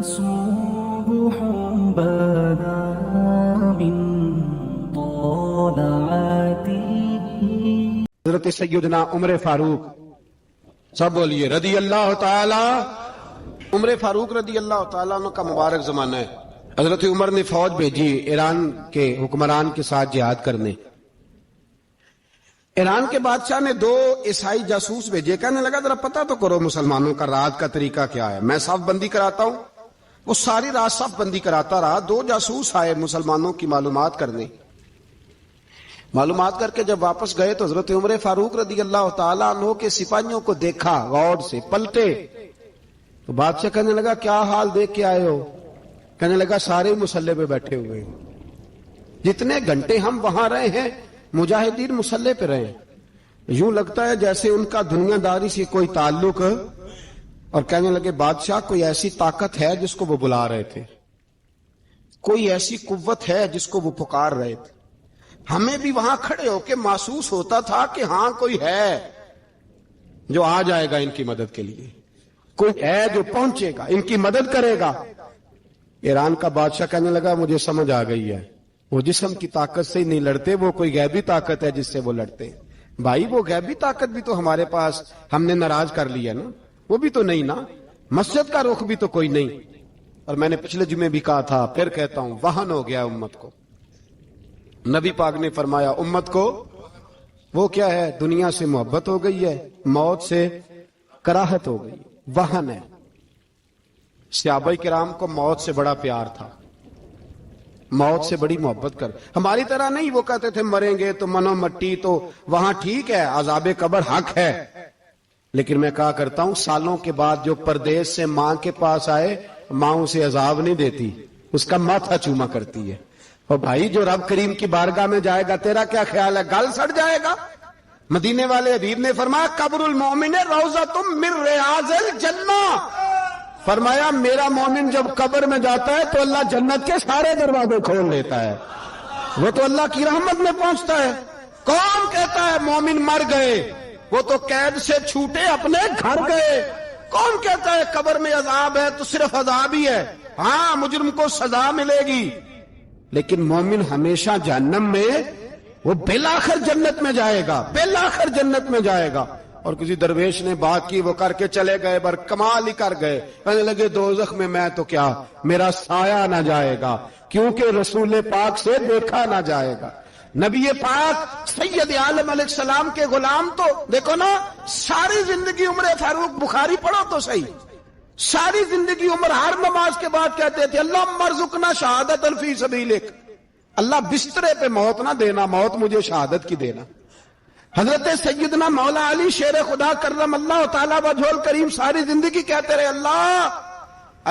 صبح بدا من طلعته. حضرت سیدنا عمر فاروق، سب بولیے رضی اللہ تعالی. عمر فاروق رضی اللہ تعالیٰ عنہ کا مبارک زمانہ ہے. حضرت عمر نے فوج بھیجی ایران کے حکمران کے ساتھ جہاد کرنے. ایران کے بادشاہ نے 2 عیسائی جاسوس بھیجے. کہنے لگا ذرا پتہ تو کرو مسلمانوں کا رات کا طریقہ کیا ہے، میں صف بندی کراتا ہوں. وہ ساری رات صف بندی کراتا رہا. 2 جاسوس آئے مسلمانوں کی معلومات کرنے. معلومات کر کے جب واپس گئے تو حضرت عمر فاروق رضی اللہ تعالیٰ عنہ کے سپاہیوں کو دیکھا، غور سے پلٹے. تو بادشاہ کہنے لگا کیا حال دیکھ کے آئے ہو؟ کہنے لگا سارے مسلح پہ بیٹھے ہوئے ہیں، جتنے گھنٹے ہم وہاں رہے ہیں مجاہدین مسلح پہ رہے ہیں. یوں لگتا ہے جیسے ان کا دنیا داری سے کوئی تعلق. اور کہنے لگے بادشاہ کوئی ایسی طاقت ہے جس کو وہ بلا رہے تھے، کوئی ایسی قوت ہے جس کو وہ پکار رہے تھے. ہمیں بھی وہاں کھڑے ہو کے محسوس ہوتا تھا کہ ہاں کوئی ہے جو آ جائے گا ان کی مدد کے لیے، کوئی ہے جو پہنچے گا ان کی مدد کرے گا. ایران کا بادشاہ کہنے لگا مجھے سمجھ آ گئی ہے، وہ جسم کی طاقت سے ہی نہیں لڑتے، وہ کوئی غیبی طاقت ہے جس سے وہ لڑتے ہیں. بھائی وہ غیبی طاقت بھی تو ہمارے پاس ہم نے ناراض کر لیا نا، وہ بھی تو نہیں نا، مسجد کا رخ بھی تو کوئی نہیں. اور میں نے پچھلے جمعے بھی کہا تھا، پھر کہتا ہوں، وہن ہو گیا امت کو. نبی پاک نے فرمایا امت کو وہ کیا ہے، دنیا سے محبت ہو گئی ہے، موت سے کراہت ہو گئی، وہن ہے. صحابہ کرام کو موت سے بڑا پیار تھا، موت سے بڑی محبت کر. ہماری طرح نہیں، وہ کہتے تھے مریں گے تو منو مٹی، تو وہاں ٹھیک ہے عذاب قبر حق ہے. لیکن میں کہا کرتا ہوں سالوں کے بعد جو پردیس سے ماں کے پاس آئے، ماں اسے عذاب نہیں دیتی، اس کا ماتھا چوما کرتی ہے. اور بھائی جو رب کریم کی بارگاہ میں جائے گا تیرا کیا خیال ہے، گل سڑ جائے گا؟ مدینے والے حبیب نے فرمایا قبر المومن روضۃ من ریاض الجنہ. فرمایا میرا مومن جب قبر میں جاتا ہے تو اللہ جنت کے سارے دروازے کھول لیتا ہے، وہ تو اللہ کی رحمت میں پہنچتا ہے. کون کہتا ہے مومن مر گئے، وہ تو قید سے چھوٹے اپنے گھر گئے. کون کہتا ہے قبر میں عذاب ہے تو صرف عذاب ہی ہے، ہاں مجرم کو سزا ملے گی، لیکن مومن ہمیشہ جہنم میں، وہ بالآخر جنت میں جائے گا، بالآخر جنت میں جائے گا. اور کسی درویش نے بات کی، وہ کر کے چلے گئے، بر کمال ہی کر گئے. کہنے لگے دوزخ میں میں تو کیا، میرا سایہ نہ جائے گا، کیونکہ رسول پاک سے دیکھا نہ جائے گا. نبی پاک سید عالم علیہ السلام کے غلام تو دیکھو نا، ساری زندگی عمر فاروق بخاری پڑھو تو صحیح، ساری زندگی عمر ہر نماز کے بعد کہتے تھے اللہم ارزقنا شہادت فی سبیلک، اللہ بسترے پہ موت نہ دینا، موت مجھے شہادت کی دینا. حضرت سیدنا مولا علی شیر خدا کرم اللہ تعالیٰ وجہ الکریم ساری زندگی کہتے رہے اللہ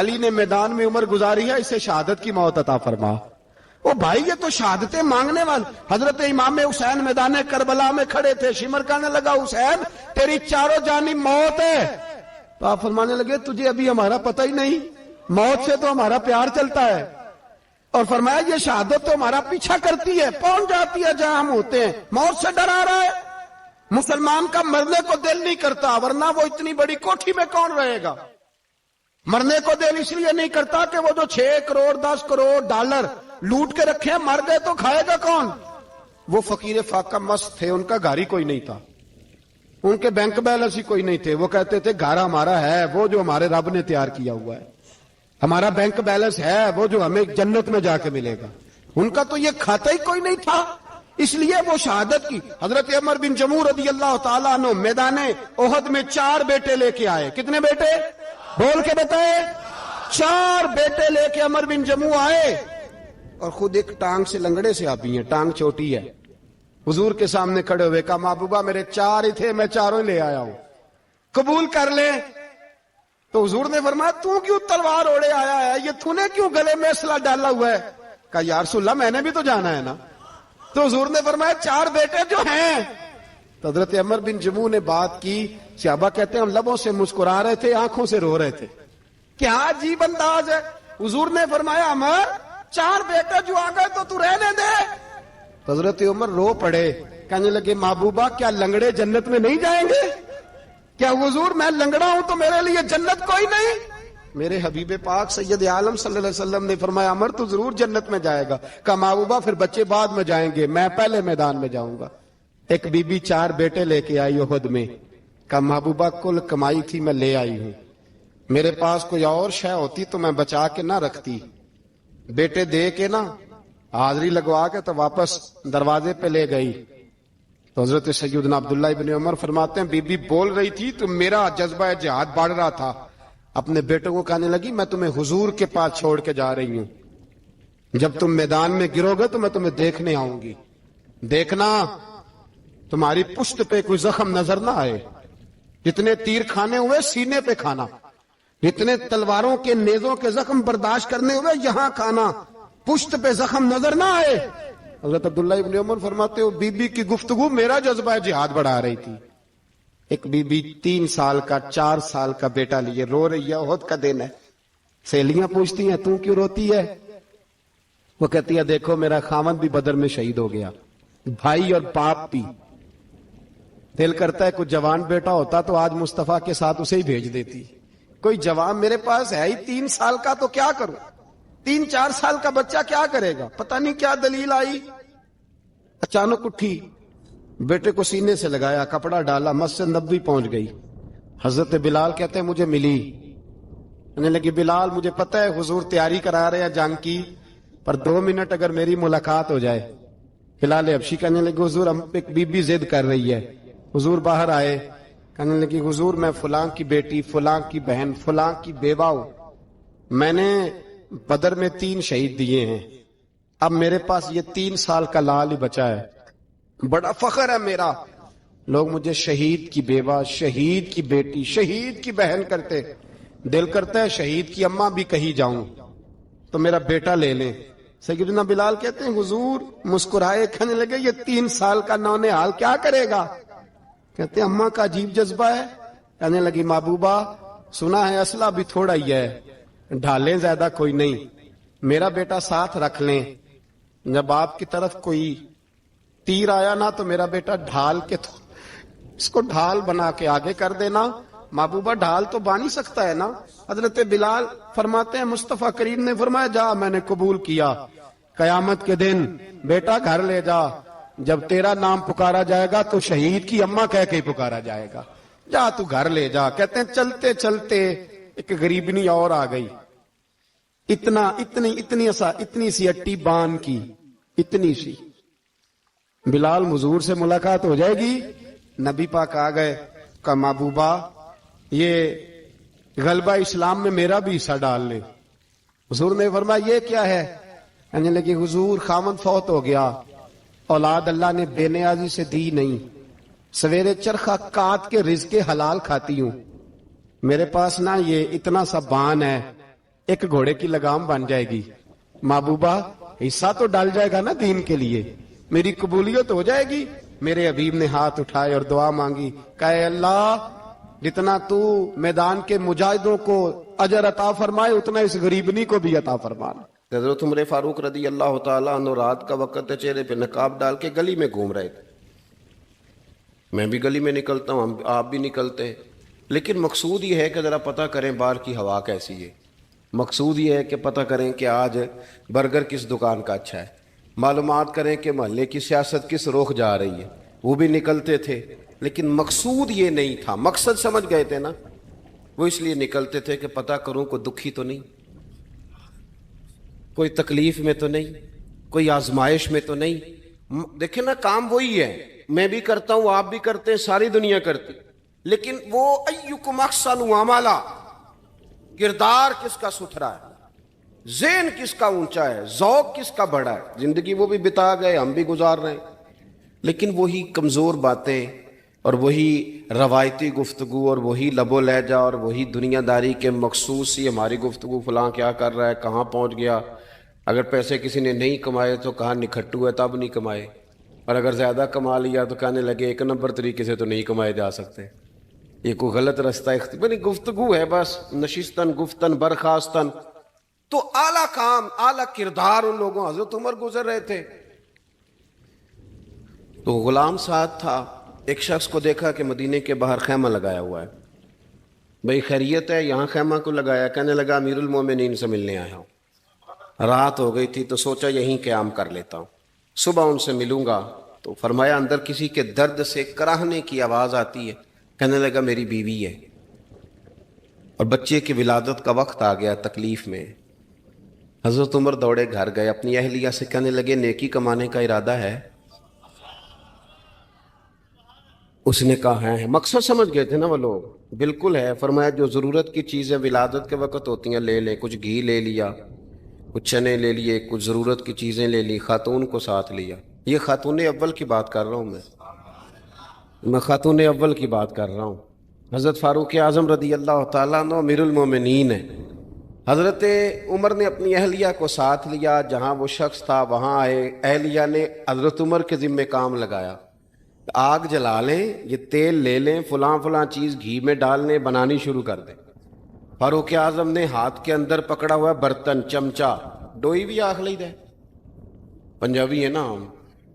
علی نے میدان میں عمر گزاری ہے، اسے شہادت کی موت عطا فرما. وہ بھائی یہ تو شہادتیں مانگنے والے. حضرت امام حسین میدان کربلا میں کھڑے تھے، شمر کہنے لگا حسین تیری چاروں جانب موت ہے. تو آپ فرمانے لگے تجھے ابھی ہمارا پتہ ہی نہیں، موت سے تو ہمارا پیار چلتا ہے. اور فرمایا یہ شہادت تو ہمارا پیچھا کرتی ہے، پہنچ جاتی ہے جہاں ہم ہوتے ہیں. موت سے ڈرا رہا ہے، مسلمان کا مرنے کو دل نہیں کرتا، ورنہ وہ اتنی بڑی کوٹھی میں کون رہے گا. مرنے کو دل اس لیے نہیں کرتا کہ وہ جو 6 کروڑ 10 کروڑ ڈالر لوٹ کے رکھے، مر گئے تو کھائے گا کون. وہ فقیر فاقہ مست تھے، ان کا گھر ہی کوئی نہیں تھا، ان کے بینک بیلنس ہی کوئی نہیں تھے. وہ کہتے تھے گھر ہمارا ہے وہ جو ہمارے رب نے تیار کیا ہوا ہے، ہمارا بینک بیلنس ہے وہ جو ہمیں جنت میں جا کے ملے گا. ان کا تو یہ کھاتا ہی کوئی نہیں تھا، اس لیے وہ شہادت کی. حضرت عمر بن جموع رضی اللہ تعالیٰ عنہ میدان احد میں 4 بیٹے لے کے آئے. کتنے بیٹے بول کے بتائے؟ 4 بیٹے لے کے عمر بن جموع آئے، اور خود ایک ٹانگ سے لنگڑے سے آبی ہیں، ٹانگ چھوٹی ہے. حضور کے سامنے کھڑے ہوئے کہا محبوبہ میرے 4 ہی تھے، میں 4 لے آیا ہوں، قبول کر لے. تو حضور نے فرمایا تو کیوں تلوار اوڑے آیا ہے، یہ تو نے کیوں گلے میں اسلحہ ڈالا ہوا ہے؟ کہا یا رسول اللہ میں نے بھی تو جانا ہے نا. تو حضور نے فرمایا 4 بیٹے جو ہیں. تو حضرت عمر بن جموع نے بات کی. صحابہ کہتے ہیں ہم لبوں سے مسکرا رہے تھے، آنکھوں سے رو رہے تھے. کیا عجیب انداز ہے. حضور نے فرمایا عمر 4 بیٹے جو آ گئے تو رہنے دے. تو حضرت عمر رو پڑے، کہنے لگے محبوبہ کیا لنگڑے جنت میں نہیں جائیں گے؟ کیا حضور میں لنگڑا ہوں تو میرے لیے جنت کوئی نہیں؟ میرے حبیب پاک سید عالم صلی اللہ علیہ وسلم نے فرمایا عمر تو ضرور جنت میں جائے گا. کہا محبوبہ پھر بچے بعد میں جائیں گے, میں پہلے میدان میں جاؤں گا. ایک بی بی 4 بیٹے لے کے آئی احد میں. کہا محبوبہ کل کمائی تھی میں لے آئی ہوں, میرے پاس کوئی اور شے ہوتی تو میں بچا کے نہ رکھتی. بیٹے دے کے نا حاضری لگوا کے تو واپس دروازے پہ لے گئی. تو حضرت سیدنا عبداللہ ابن عمر فرماتے ہیں بی بی بول رہی تھی تو میرا جذبہ جہاد بڑھ رہا تھا. اپنے بیٹوں کو کہنے لگی میں تمہیں حضور کے پاس چھوڑ کے جا رہی ہوں, جب تم میدان میں گرو گے تو میں تمہیں دیکھنے آؤں گی, دیکھنا تمہاری پشت پہ کوئی زخم نظر نہ آئے. جتنے تیر کھانے ہوئے سینے پہ کھانا, جتنے تلواروں کے نیزوں کے زخم برداشت کرنے ہوئے یہاں کھانا, پشت پہ زخم نظر نہ آئے. حضرت عبداللہ ابن عمر فرماتے ہو بی بی کی گفتگو میرا جذبہ جہاد بڑھا رہی تھی. ایک بی بی 3 سال کا 4 سال کا بیٹا لیے رو رہی ہے, احد کا دن ہے. سہیلیاں پوچھتی ہیں تو کیوں روتی ہے؟ وہ کہتی ہے دیکھو میرا خاوند بھی بدر میں شہید ہو گیا, بھائی اور باپ بھی. دل کرتا ہے کوئی جوان بیٹا ہوتا تو آج مصطفیٰ کے ساتھ اسے ہی بھیج دیتی. کوئی جوان میرے پاس ہے ہی 3 سال کا تو کیا کروں, 3-4 سال کا بچہ کیا کرے گا؟ پتہ نہیں کیا دلیل آئی, اچانک اٹھی, بیٹے کو سینے سے لگایا, کپڑا ڈالا, مسجد نبوی پہنچ گئی. حضرت بلال کہتے ہیں مجھے ملی, کہنے لگی بلال مجھے پتہ ہے حضور تیاری کرا رہے ہیں جنگ کی, پر 2 منٹ اگر میری ملاقات ہو جائے. بلال حبشی کہنے لگے حضور ہم ایک بی بی ضد کر رہی ہے. حضور باہر آئے, کہنے لگی حضور میں فلاں کی بیٹی, فلاں کی بہن, فلاں کی بیوہ ہوں, میں نے بدر میں 3 شہید دیے ہیں, اب میرے پاس یہ 3 سال کا لال ہی بچا ہے, بڑا فخر ہے میرا. لوگ مجھے شہید کی بیوہ, شہید کی بیٹی, شہید کی بہن کرتے. دل کرتا ہے شہید کی اماں بھی کہیں جاؤں تو میرا بیٹا لے لیں. سیدنا بلال کہتے ہیں حضور مسکرائے, کہنے لگے یہ 3 سال کا نونہال کیا کرے گا؟ کہتے ہیں اماں کا عجیب جذبہ ہے. کہنے لگی محبوبہ سنا ہے اسلحہ بھی تھوڑا ہی ہے, ڈھالیں زیادہ کوئی نہیں, میرا بیٹا ساتھ رکھ لیں, جب آپ کی طرف کوئی تیر آیا نا تو میرا بیٹا ڈھال کے اس کو ڈھال بنا کے آگے کر دینا. محبوبہ ڈھال تو بانی سکتا ہے نا. حضرت بلال فرماتے ہیں مصطفیٰ کریم نے فرمایا جا میں نے قبول کیا, قیامت کے دن بیٹا گھر لے جا, جب تیرا نام پکارا جائے گا تو شہید کی اماں کہہ کے ہی پکارا جائے گا, جا تو گھر لے جا. کہتے ہیں چلتے چلتے ایک غریبنی اور آ گئی, اتنی سی اٹی بان کی, اتنی سی. بلال حضور سے ملاقات ہو جائے گی. نبی پاک آ گئے, کہا محبوبہ یہ غلبہ اسلام میں میرا بھی حصہ ڈال لے. حضور نے فرمایا یہ کیا ہے؟ کہنے لگی حضور خاوند فوت ہو گیا, اولاد اللہ نے بے نیازی سے دی نہیں, سویرے چرخہ کاٹ کے رزق حلال کھاتی ہوں, میرے پاس نا یہ اتنا سا بان ہے, ایک گھوڑے کی لگام بن جائے گی. محبوبہ حصہ تو ڈال جائے گا نا دین کے لیے, میری قبولیت ہو جائے گی. میرے حبیب نے ہاتھ اٹھائے اور دعا مانگی, کہے اللہ جتنا تو میدان کے مجاہدوں کو اجر عطا فرمائے اتنا اس غریبنی کو بھی عطا فرمانا. حضرت عمر فاروق رضی اللہ تعالیٰ عنہ رات کا وقت چہرے پہ نقاب ڈال کے گلی میں گھوم رہے تھے. میں بھی گلی میں نکلتا ہوں, آپ بھی نکلتے ہیں, لیکن مقصود یہ ہے کہ ذرا پتہ کریں باہر کی ہوا کیسی ہے. مقصود یہ ہے کہ پتہ کریں کہ آج برگر کس دکان کا اچھا ہے, معلومات کریں کہ محلے کی سیاست کس رخ جا رہی ہے. وہ بھی نکلتے تھے, لیکن مقصود یہ نہیں تھا. مقصد سمجھ گئے تھے نا, وہ اس لیے نکلتے تھے کہ پتہ کروں کوئی دکھی تو نہیں, کوئی تکلیف میں تو نہیں, کوئی آزمائش میں تو نہیں. دیکھیں نا کام وہی ہے, میں بھی کرتا ہوں, آپ بھی کرتے ہیں, ساری دنیا کرتی, لیکن وہ ایکم احسن عملا, کردار کس کا ستھرا ہے, ذہن کس کا اونچا ہے, ذوق کس کا بڑا ہے. زندگی وہ بھی بتا گئے, ہم بھی گزار رہے ہیں, لیکن وہی کمزور باتیں اور وہی روایتی گفتگو اور وہی لب و لہجہ اور وہی دنیا داری کے مخصوص سی ہماری گفتگو, فلاں کیا کر رہا ہے, کہاں پہنچ گیا. اگر پیسے کسی نے نہیں کمائے تو کہاں نکھٹو ہے تب نہیں کمائے, اور اگر زیادہ کما لیا تو کہنے لگے 1 نمبر طریقے سے تو نہیں کمائے جا سکتے, یہ کوئی غلط رستہ گفتگو ہے بس, نشستن گفتن برخاستن. تو اعلیٰ کام اعلیٰ کردار ان لوگوں, حضرت عمر گزر رہے تھے. تو غلام ساتھ تھا, ایک شخص کو دیکھا کہ مدینے کے باہر خیمہ لگایا ہوا ہے, بھائی خیریت ہے؟ یہاں خیمہ کو لگایا؟ کہنے لگا امیر المومنین سے ملنے آیا ہوں، رات ہو گئی تھی تو سوچا یہیں قیام کر لیتا ہوں، صبح ان سے ملوں گا۔ تو فرمایا اندر کسی کے درد سے کراہنے کی آواز آتی ہے۔ کہنے لگا میری بیوی ہے اور بچے کی ولادت کا وقت آ گیا، تکلیف میں۔ حضرت عمر دوڑے گھر گئے، اپنی اہلیہ سے کہنے لگے نیکی کمانے کا ارادہ ہے؟ اس نے کہا ہے۔ مقصد سمجھ گئے تھے نا وہ لوگ، بالکل ہے۔ فرمایا جو ضرورت کی چیزیں ولادت کے وقت ہوتی ہیں لے لیں، کچھ گھی لے لیا، کچھ چنے لے لیے، کچھ ضرورت کی چیزیں لے لی، خاتون کو ساتھ لیا۔ یہ خاتون اول کی بات کر رہا ہوں میں خاتون اول کی بات کر رہا ہوں۔ حضرت فاروق اعظم رضی اللہ تعالیٰ عنہ امیر المومنین ہے۔ حضرت عمر نے اپنی اہلیہ کو ساتھ لیا، جہاں وہ شخص تھا وہاں آئے۔ اہلیہ نے حضرت عمر کے ذمہ کام لگایا، آگ جلا لیں، یہ تیل لے لیں، فلاں فلاں چیز گھی میں ڈال لیں، بنانی شروع کر دیں۔ فاروق اعظم نے ہاتھ کے اندر پکڑا ہوا برتن، چمچہ، ڈوئی بھی آخ لی دے، پنجابی ہے نا ہم،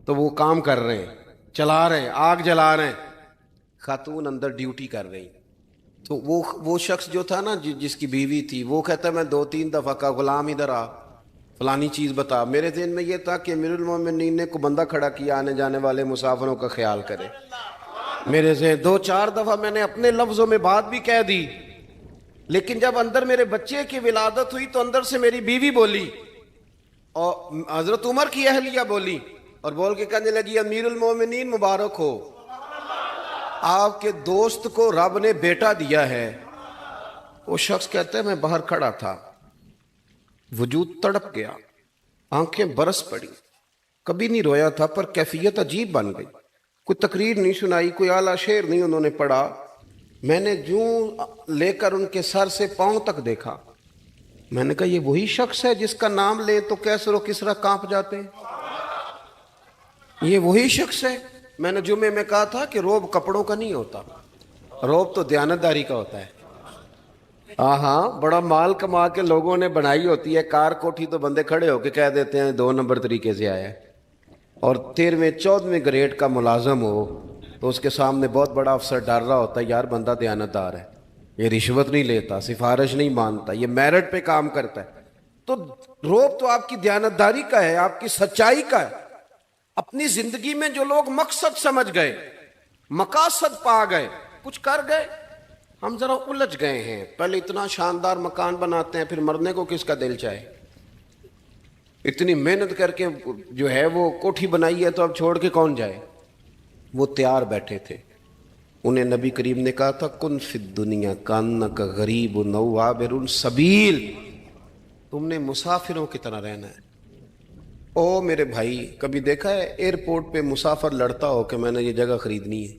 تو وہ کام کر رہے ہیں، چلا رہے ہیں، آگ جلا رہے ہیں۔ خاتون اندر ڈیوٹی کر رہی۔ تو وہ شخص جو تھا نا جس کی بیوی تھی، وہ کہتا ہے میں 2-3 دفعہ کا غلام ادھر آ، فلانی چیز بتا۔ میرے ذہن میں یہ تھا کہ امیر المومنین نے کو بندہ کھڑا کیا آنے جانے والے مسافروں کا خیال کرے۔ میرے ذہن 2-4 دفعہ میں نے اپنے لفظوں میں بات بھی کہہ دی، لیکن جب اندر میرے بچے کی ولادت ہوئی تو اندر سے میری بیوی بولی اور حضرت عمر کی اہلیہ بولی اور بول کے کہنے لگی امیر المومنین مبارک ہو، آپ کے دوست کو رب نے بیٹا دیا ہے۔ وہ شخص کہتا ہے میں باہر کھڑا تھا، وجود تڑپ گیا، آنکھیں برس پڑی، کبھی نہیں رویا تھا پر کیفیت عجیب بن گئی۔ کوئی تقریر نہیں سنائی، کوئی اعلیٰ شعر نہیں انہوں نے پڑھا۔ میں نے جوں لے کر ان کے سر سے پاؤں تک دیکھا، میں نے کہا یہ وہی شخص ہے جس کا نام لے تو کیسر و کسرا کانپ جاتے ہیں، یہ وہی شخص ہے۔ میں نے جمعے میں کہا تھا کہ روب کپڑوں کا نہیں ہوتا، روب تو دیانتداری کا ہوتا ہے۔ ہاں بڑا مال کما کے لوگوں نے بنائی ہوتی ہے کار کوٹھی، تو بندے کھڑے ہو کے کہہ دیتے ہیں 2 نمبر طریقے سے آیا ہے۔ اور 13ویں-14ویں گریڈ کا ملازم ہو تو اس کے سامنے بہت بڑا افسر ڈر رہا ہوتا ہے، یار بندہ دیانتدار ہے، یہ رشوت نہیں لیتا، سفارش نہیں مانتا، یہ میرٹ پہ کام کرتا ہے۔ تو روب تو آپ کی دیانتداری کا ہے، آپ کی سچائی کا ہے۔ اپنی زندگی میں جو لوگ مقصد سمجھ گئے، مقاصد پا گئے، کچھ کر گئے، ہم ذرا الجھ گئے ہیں۔ پہلے اتنا شاندار مکان بناتے ہیں، پھر مرنے کو کس کا دل چاہے؟ اتنی محنت کر کے جو ہے وہ کوٹھی بنائی ہے تو اب چھوڑ کے کون جائے؟ وہ تیار بیٹھے تھے، انہیں نبی کریم نے کہا تھا کن فی الدنیا کانک غریب نو عابر السبیل، تم نے مسافروں کی طرح رہنا ہے۔ او میرے بھائی، کبھی دیکھا ہے ایئرپورٹ پہ مسافر لڑتا ہو کہ میں نے یہ جگہ خریدنی ہے؟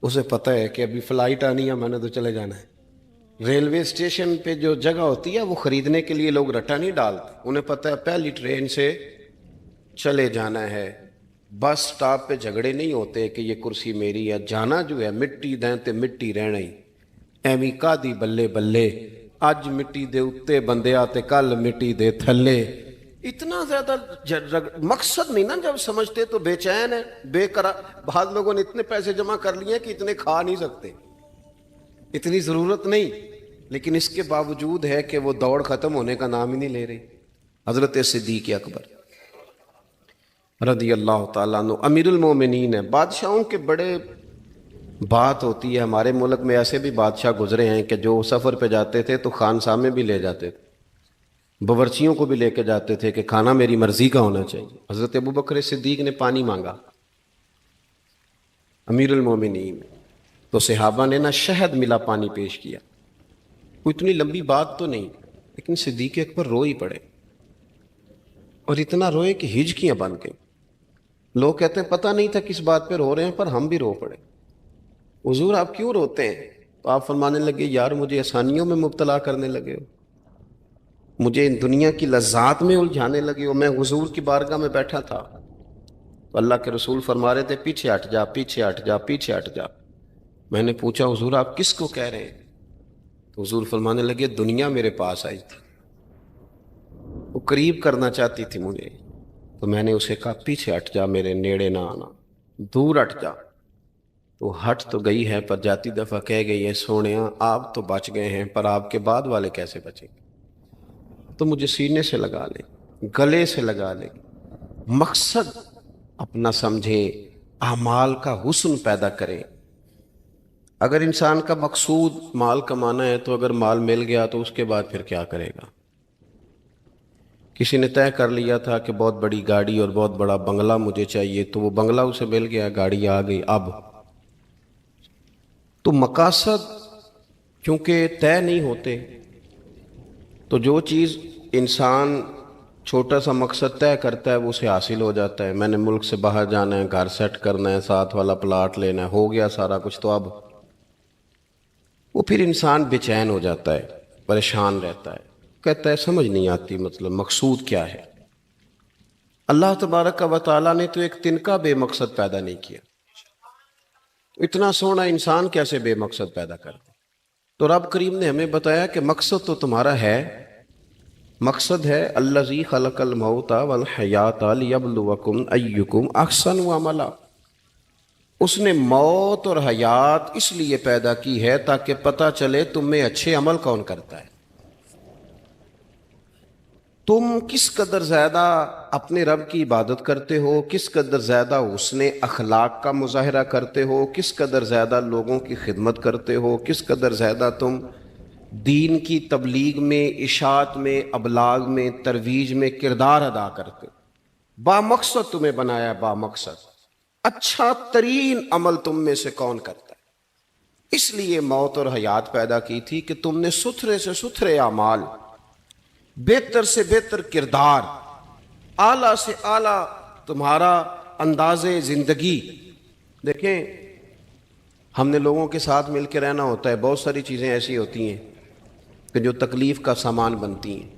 اسے پتہ ہے کہ ابھی فلائٹ آنی ہے، میں نے تو چلے جانا ہے۔ ریلوے اسٹیشن پہ جو جگہ ہوتی ہے وہ خریدنے کے لیے لوگ رٹا نہیں ڈالتے، انہیں پتہ ہے پہلی ٹرین سے چلے جانا ہے۔ بس سٹاپ پہ جھگڑے نہیں ہوتے کہ یہ کرسی میری ہے، جانا جو ہے مٹی دیں تے مٹی رہنا ہی، ایویں کادی بلے بلے، اج مٹی دے اتے بندے آتے کل مٹی دے تھلے۔ اتنا زیادہ مقصد نہیں نا جب سمجھتے تو بے چین ہے، بے قرار۔ بعض لوگوں نے اتنے پیسے جمع کر لیے کہ اتنے کھا نہیں سکتے، اتنی ضرورت نہیں، لیکن اس کے باوجود ہے کہ وہ دوڑ ختم ہونے کا نام ہی نہیں لے رہی۔ حضرت صدیق اکبر رضی اللہ تعالیٰ عنہ امیر المومنین ہے۔ بادشاہوں کے بڑے بات ہوتی ہے، ہمارے ملک میں ایسے بھی بادشاہ گزرے ہیں کہ جو سفر پہ جاتے تھے تو خانسامے بھی لے جاتے تھے، باورچیوں کو بھی لے کے جاتے تھے کہ کھانا میری مرضی کا ہونا چاہیے۔ حضرت ابوبکر صدیق نے پانی مانگا، امیر المومنین، تو صحابہ نے نہ شہد ملا پانی پیش کیا۔ کوئی اتنی لمبی بات تو نہیں، لیکن صدیق اکبر رو ہی پڑے، اور اتنا روئے کہ ہجکیاں بن گئیں۔ لوگ کہتے ہیں پتہ نہیں تھا کس بات پہ رو رہے ہیں، پر ہم بھی رو پڑے۔ حضور آپ کیوں روتے ہیں؟ تو آپ فرمانے لگے یار مجھے آسانیوں میں مبتلا کرنے لگے ہو، مجھے ان دنیا کی لذات میں الجھانے لگے ہو۔ میں حضور کی بارگاہ میں بیٹھا تھا تو اللہ کے رسول فرما رہے تھے پیچھے ہٹ جا، پیچھے ہٹ جا، پیچھے ہٹ جا۔ میں نے پوچھا حضور آپ کس کو کہہ رہے ہیں؟ تو حضور فرمانے لگے دنیا میرے پاس آئی تھی، وہ قریب کرنا چاہتی تھی مجھے، تو میں نے اسے کہا پیچھے ہٹ جا، میرے نیڑے نہ آنا، دور ہٹ جا۔ وہ ہٹ تو گئی ہے پر جاتی دفعہ کہہ گئی ہے سونیا آپ تو بچ گئے ہیں پر آپ کے بعد والے کیسے بچیں گے؟ تو مجھے سینے سے لگا لیں، گلے سے لگا لیں، مقصد اپنا سمجھے، اعمال کا حسن پیدا کریں۔ اگر انسان کا مقصود مال کمانا ہے تو اگر مال مل گیا تو اس کے بعد پھر کیا کرے گا؟ کسی نے طے کر لیا تھا کہ بہت بڑی گاڑی اور بہت بڑا بنگلہ مجھے چاہیے، تو وہ بنگلہ اسے مل گیا، گاڑی آ گئی۔ اب تو مقاصد کیونکہ طے نہیں ہوتے، تو جو چیز انسان چھوٹا سا مقصد طے کرتا ہے وہ اسے حاصل ہو جاتا ہے۔ میں نے ملک سے باہر جانا ہے، گھر سیٹ کرنا ہے، ساتھ والا پلاٹ لینا ہے، ہو گیا سارا کچھ، تو اب وہ پھر انسان بے چین ہو جاتا ہے، پریشان رہتا ہے، کہتا ہے سمجھ نہیں آتی مطلب مقصود کیا ہے۔ اللہ تبارک و تعالیٰ نے تو ایک تنکا بے مقصد پیدا نہیں کیا، اتنا سونا انسان کیسے بے مقصد پیدا کرتا؟ تو رب کریم نے ہمیں بتایا کہ مقصد تو تمہارا ہے، مقصد ہے الذی خلق الموت والحیات لیبلوکم ایکم احسن عملا۔ اس نے موت اور حیات اس لیے پیدا کی ہے تاکہ پتہ چلے تم میں اچھے عمل کون کرتا ہے، تم کس قدر زیادہ اپنے رب کی عبادت کرتے ہو، کس قدر زیادہ حسن اخلاق کا مظاہرہ کرتے ہو، کس قدر زیادہ لوگوں کی خدمت کرتے ہو، کس قدر زیادہ تم دین کی تبلیغ میں، اشاعت میں، ابلاغ میں، ترویج میں کردار ادا کرتے ہو۔ با مقصد تمہیں بنایا، با مقصد اچھا ترین عمل تم میں سے کون کرتا ہے، اس لیے موت اور حیات پیدا کی تھی کہ تم نے ستھرے سے ستھرے اعمال، بہتر سے بہتر کردار، اعلیٰ سے اعلیٰ تمہارا انداز زندگی۔ دیکھیں ہم نے لوگوں کے ساتھ مل کے رہنا ہوتا ہے، بہت ساری چیزیں ایسی ہوتی ہیں کہ جو تکلیف کا سامان بنتی ہیں۔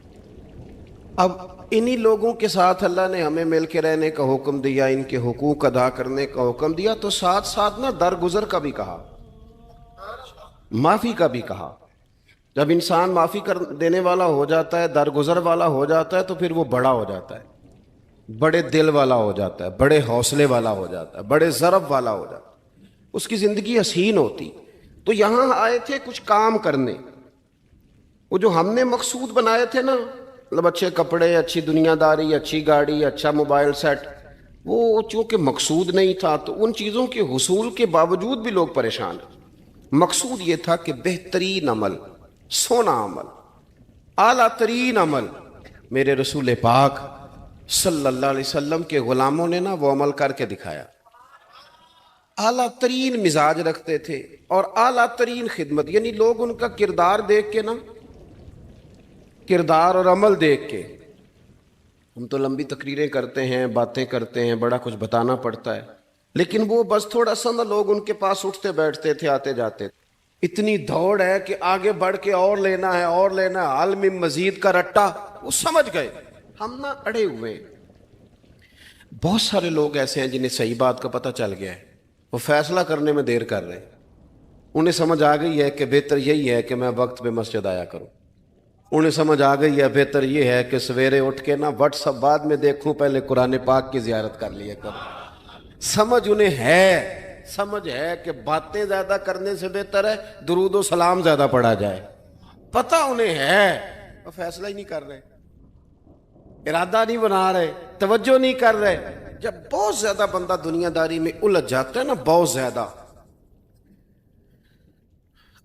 اب انہی لوگوں کے ساتھ اللہ نے ہمیں مل کے رہنے کا حکم دیا، ان کے حقوق ادا کرنے کا حکم دیا، تو ساتھ ساتھ نا درگزر کا بھی کہا، معافی کا بھی کہا۔ جب انسان معافی کر دینے والا ہو جاتا ہے، درگزر والا ہو جاتا ہے، تو پھر وہ بڑا ہو جاتا ہے، بڑے دل والا ہو جاتا ہے، بڑے حوصلے والا ہو جاتا ہے، بڑے ضرب والا ہو جاتا ہے، اس کی زندگی حسین ہوتی۔ تو یہاں آئے تھے کچھ کام کرنے، وہ جو ہم نے مقصود بنائے تھے نا، مطلب اچھے کپڑے، اچھی دنیا داری، اچھی گاڑی، اچھا موبائل سیٹ، وہ چونکہ مقصود نہیں تھا تو ان چیزوں کے حصول کے باوجود بھی لوگ پریشان ہیں۔ مقصود یہ تھا کہ بہترین عمل، سونا عمل، اعلیٰ ترین عمل میرے رسول پاک صلی اللہ علیہ وسلم کے غلاموں نے نا وہ عمل کر کے دکھایا۔ اعلیٰ ترین مزاج رکھتے تھے اور اعلیٰ ترین خدمت، یعنی لوگ ان کا کردار دیکھ کے نا، کردار اور عمل دیکھ کے، ہم تو لمبی تقریریں کرتے ہیں، باتیں کرتے ہیں، بڑا کچھ بتانا پڑتا ہے، لیکن وہ بس تھوڑا سا نا لوگ ان کے پاس اٹھتے بیٹھتے تھے، آتے جاتے تھے۔ اتنی دوڑ ہے کہ آگے بڑھ کے اور لینا ہے، اور لینا ہے، عالم مزید کا رٹا، وہ سمجھ گئے، ہم نا اڑے ہوئے ہیں۔ بہت سارے لوگ ایسے ہیں جنہیں صحیح بات کا پتہ چل گیا ہے، وہ فیصلہ کرنے میں دیر کر رہے ہیں، انہیں سمجھ آ گئی ہے کہ بہتر یہی ہے کہ میں وقت پہ مسجد آیا کروں، انہیں سمجھ آ گئی ہے بہتر یہ ہے کہ سویرے اٹھ کے نا واٹس ایپ بعد میں دیکھوں، پہلے قرآن پاک کی زیارت کر لیا کروں۔ سمجھ انہیں ہے، سمجھ ہے کہ باتیں زیادہ کرنے سے بہتر ہے درود و سلام زیادہ پڑھا جائے، پتہ انہیں ہے، وہ فیصلہ ہی نہیں کر رہے، ارادہ نہیں بنا رہے، توجہ نہیں کر رہے۔ جب بہت زیادہ بندہ دنیا داری میں الجھ جاتا ہے نا، بہت زیادہ،